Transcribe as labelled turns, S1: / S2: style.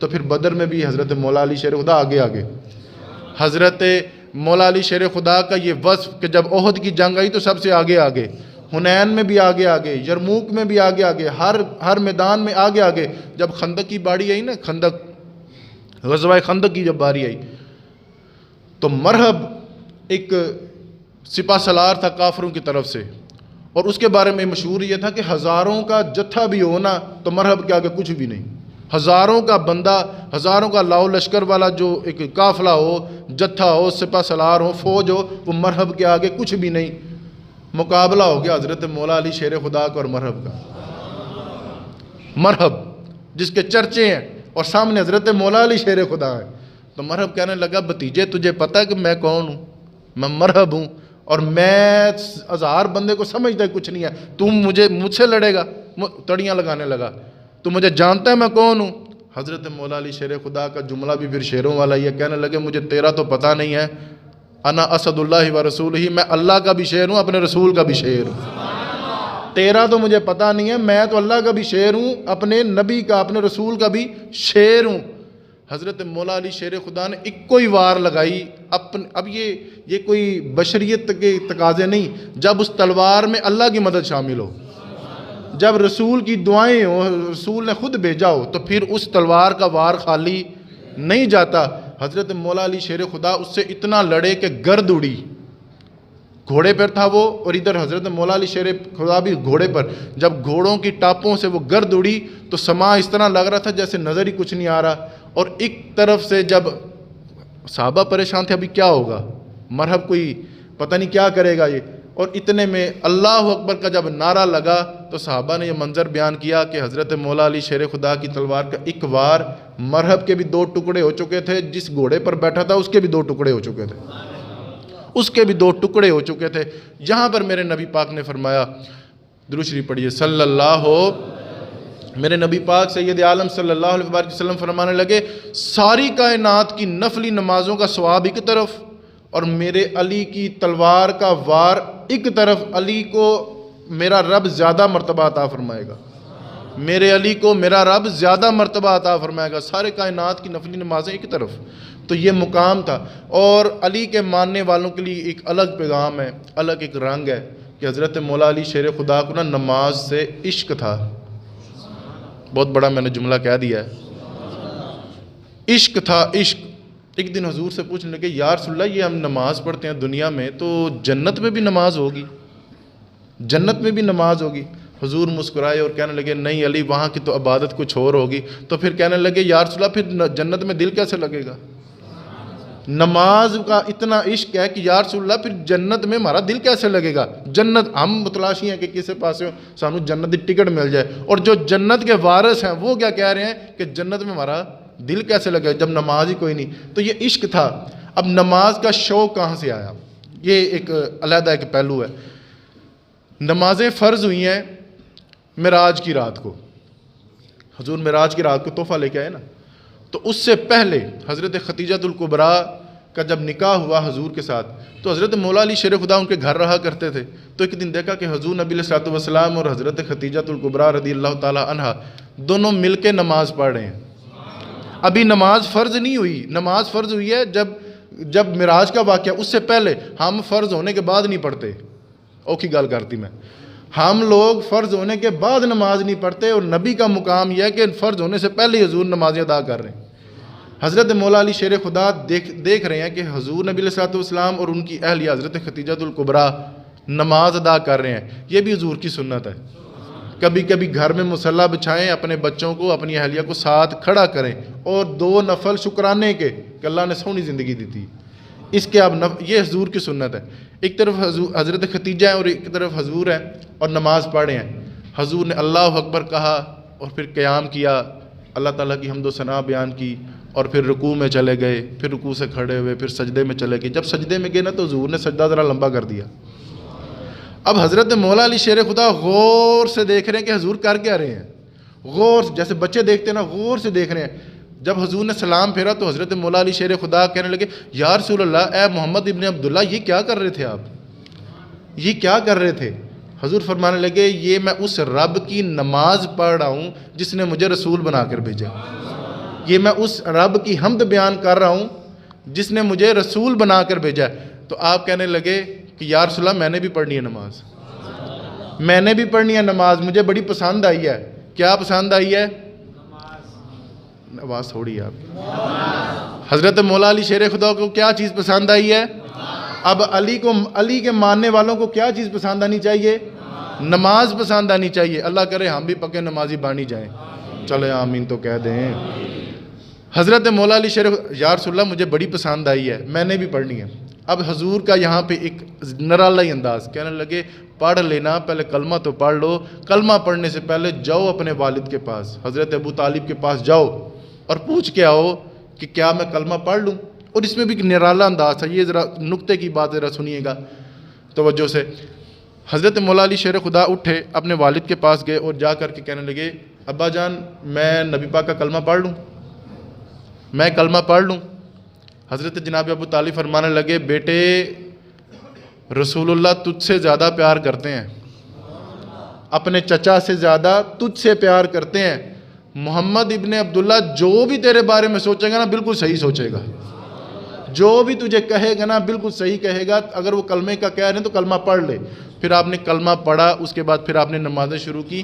S1: تو پھر بدر میں بھی حضرت مولا علی شیر خدا آگے آگے. حضرت مولا علی شیر خدا کا یہ وصف کہ جب احد کی جنگ آئی تو سب سے آگے آگے، حنین میں بھی آگے آگے، یرموک میں بھی آگے آگے، ہر میدان میں آگے آگے. جب خندق کی باری آئی نا، خندق غزوہ خندق کی جب باری آئی تو مرحب ایک سپہ سالار تھا کافروں کی طرف سے، اور اس کے بارے میں مشہور یہ تھا کہ ہزاروں کا جتھا بھی ہو نا تو مرحب کے آگے کچھ بھی نہیں. ہزاروں کا بندہ، ہزاروں کا لاؤ لشکر والا جو ایک قافلہ ہو، جتھا ہو، سپہ سالار ہو، فوج ہو، وہ مرحب کے آگے کچھ بھی نہیں. مقابلہ ہو گیا حضرت مولا علی شیر خدا کا اور مرحب کا. مرحب جس کے چرچے ہیں اور سامنے حضرت مولا علی شیر خدا ہے. تو مرحب کہنے لگا بھتیجے تجھے پتہ ہے کہ میں کون ہوں؟ میں مرحب ہوں، اور میں 1000 بندے کو سمجھتا کچھ نہیں ہے، تم مجھ سے لڑے گا؟ تڑیاں لگانے لگا. تو مجھے جانتا ہے میں کون ہوں؟ حضرت مولا علی شیر خدا کا جملہ بھی پھر شیروں والا ہی ہے. کہنے لگے مجھے تیرا تو پتہ نہیں ہے، انا اسد اللہ و رسول ہی، میں اللہ کا بھی شیر ہوں، اپنے رسول کا بھی شیر ہوں. تیرا تو مجھے پتہ نہیں ہے، میں تو اللہ کا بھی شیر ہوں، اپنے نبی کا، اپنے رسول کا بھی شیر ہوں. حضرت مولا علی شیر خدا نے ایک کوئی وار لگائی. اب یہ کوئی بشریت کے تقاضے نہیں، جب اس تلوار میں اللہ کی مدد شامل ہو، جب رسول کی دعائیں ہوں، رسول نے خود بھیجا ہو، تو پھر اس تلوار کا وار خالی نہیں جاتا. حضرت مولا علی شیر خدا اس سے اتنا لڑے کہ گرد اڑی. گھوڑے پر تھا وہ، اور ادھر حضرت مولا علی شیر خدا بھی گھوڑے پر. جب گھوڑوں کی ٹاپوں سے وہ گرد اڑی تو سما اس طرح لگ رہا تھا جیسے نظر ہی کچھ نہیں آ رہا. اور ایک طرف سے جب صحابہ پریشان تھے ابھی کیا ہوگا، مرحب کوئی پتہ نہیں کیا کرے گا یہ، اور اتنے میں اللہ اکبر کا جب نعرہ لگا تو صحابہ نے یہ منظر بیان کیا کہ حضرت مولا علی شیر خدا کی تلوار کا ایک وار مرحب کے بھی 2 ٹکڑے ہو چکے تھے، جس گھوڑے پر بیٹھا تھا اس کے بھی 2 ٹکڑے ہو چکے تھے، اس کے بھی 2 ٹکڑے ہو چکے تھے. یہاں پر میرے نبی پاک نے فرمایا، درود شریف پڑھیے صلی اللہ ہو، میرے نبی پاک سید عالم صلی اللہ علیہ وسلم فرمانے لگے ساری کائنات کی نفلی نمازوں کا ثواب ایک طرف اور میرے علی کی تلوار کا وار ایک طرف. علی کو میرا رب زیادہ مرتبہ عطا فرمائے گا، میرے علی کو میرا رب زیادہ مرتبہ عطا فرمائے گا. سارے کائنات کی نفلی نمازیں ایک طرف. تو یہ مقام تھا. اور علی کے ماننے والوں کے لیے ایک الگ پیغام ہے، الگ ایک رنگ ہے کہ حضرت مولا علی شیر خدا کو نا نماز سے عشق تھا. بہت بڑا میں نے جملہ کہہ دیا ہے، عشق تھا، عشق. ایک دن حضور سے پوچھنے لگے یا رسول اللہ یہ ہم نماز پڑھتے ہیں دنیا میں، تو جنت میں بھی نماز ہوگی؟ جنت میں بھی نماز ہوگی؟ حضور مسکرائے اور کہنے لگے نہیں علی، وہاں کی تو عبادت کچھ اور ہوگی. تو پھر کہنے لگے یا رسول اللہ پھر جنت میں دل کیسے لگے گا؟ نماز کا اتنا عشق ہے کہ یا رسول اللہ پھر جنت میں ہمارا دل کیسے لگے گا؟ جنت ہم متلاشی ہیں کہ کسی پاسے سانو جنت کی ٹکٹ مل جائے، اور جو جنت کے وارث ہیں وہ کیا کہہ رہے ہیں کہ جنت میں ہمارا دل کیسے لگے جب نماز ہی کوئی نہیں. تو یہ عشق تھا. اب نماز کا شوق کہاں سے آیا؟ یہ ایک علیحدہ ایک پہلو ہے. نمازیں فرض ہوئی ہیں معراج کی رات کو. حضور معراج کی رات کو تحفہ لے کے آئے نا، تو اس سے پہلے حضرت خدیجۃ الکبریٰ کا جب نکاح ہوا حضور کے ساتھ تو حضرت مولا علی شیر خدا ان کے گھر رہا کرتے تھے. تو ایک دن دیکھا کہ حضور نبی علیہ الصلوۃ والسلام اور حضرت خدیجۃ الکبریٰ رضی اللہ تعالی عنہا دونوں مل کے نماز پڑھ رہے ہیں. ابھی نماز فرض نہیں ہوئی. نماز فرض ہوئی ہے جب معراج کا واقعہ، اس سے پہلے ہم فرض ہونے کے بعد نہیں پڑھتے. اوکھی گال کرتی میں، ہم لوگ فرض ہونے کے بعد نماز نہیں پڑھتے، اور نبی کا مقام یہ ہے کہ فرض ہونے سے پہلے حضور نمازیں ادا کر رہے ہیں. حضرت مولا علی شیر خدا دیکھ رہے ہیں کہ حضور نبی علیہ الصلوۃ والسلام اور ان کی اہلیہ حضرت خدیجۃ الکبریٰ نماز ادا کر رہے ہیں. یہ بھی حضور کی سنت ہے. کبھی کبھی گھر میں مصلی بچھائیں، اپنے بچوں کو، اپنی اہلیہ کو ساتھ کھڑا کریں، اور 2 نفل شکرانے کے کہ اللہ نے سونی زندگی دی تھی. اس کے اب یہ حضور کی سنت ہے. ایک طرف حضرت خدیجہ ہیں اور ایک طرف حضور ہیں اور نماز پڑھے ہیں. حضور نے اللہ اکبر کہا اور پھر قیام کیا، اللہ تعالیٰ کی حمد و ثنا بیان کی، اور پھر رکوع میں چلے گئے، پھر رکوع سے کھڑے ہوئے، پھر سجدے میں چلے گئے. جب سجدے میں گئے نا تو حضور نے سجدہ ذرا لمبا کر دیا. اب حضرت مولا علی شیر خدا غور سے دیکھ رہے ہیں کہ حضور کر کیا رہے ہیں. غور سے، جیسے بچے دیکھتے ہیں نا، غور سے دیکھ رہے ہیں. جب حضور نے سلام پھیرا تو حضرت مولا علی شیر خدا کہنے لگے یا رسول اللہ، اے محمد ابن عبداللہ، یہ کیا کر رہے تھے آپ؟ یہ کیا کر رہے تھے؟ حضور فرمانے لگے یہ میں اس رب کی نماز پڑھ رہا ہوں جس نے مجھے رسول بنا کر بھیجا. یہ میں اس رب کی حمد بیان کر رہا ہوں جس نے مجھے رسول بنا کر بھیجا ہے۔ تو آپ کہنے لگے کہ یا رسول اللہ میں نے بھی پڑھنی ہے نماز، میں نے بھی پڑھنی ہے نماز، مجھے بڑی پسند آئی ہے۔ کیا پسند آئی ہے؟ آواز تھوڑی ہے آپ۔ حضرت مولا علی شیر خدا کو کیا چیز پسند آئی ہے؟ اب علی کے ماننے والوں کو کیا چیز پسند آنی چاہیے؟ نماز پسند آنی چاہیے۔ اللہ کرے ہم بھی پکے نمازی بانی جائیں، چلے آمین تو کہہ دیں۔ حضرت مولا علی شیر یا رسول اللہ مجھے بڑی پسند آئی ہے، میں نے بھی پڑھنی ہے۔ اب حضور کا یہاں پہ ایک نرالا انداز، کہنے لگے پڑھ لینا، پہلے کلمہ تو پڑھ لو، کلمہ پڑھنے سے پہلے جاؤ اپنے والد کے پاس، حضرت ابو طالب کے پاس جاؤ اور پوچھ کے آؤ کہ کیا میں کلمہ پڑھ لوں۔ اور اس میں بھی ایک نرالا انداز ہے، یہ ذرا نکتے کی بات ذرا سنیے گا توجہ سے۔ حضرت مولا علی شیر خدا اٹھے، اپنے والد کے پاس گئے اور جا کر کے کہنے لگے ابا جان میں نبی پاک کا کلمہ پڑھ لوں، میں کلمہ پڑھ لوں۔ حضرت جناب ابو طالب فرمانے لگے بیٹے رسول اللہ تجھ سے زیادہ پیار کرتے ہیں، اپنے چچا سے زیادہ تجھ سے پیار کرتے ہیں۔ محمد ابن عبداللہ جو بھی تیرے بارے میں سوچے گا نا بالکل صحیح سوچے گا، جو بھی تجھے کہے گا نا بالکل صحیح کہے گا۔ اگر وہ کلمے کا کہہ رہے ہیں تو کلمہ پڑھ لے۔ پھر آپ نے کلمہ پڑھا، اس کے بعد پھر آپ نے نمازیں شروع کی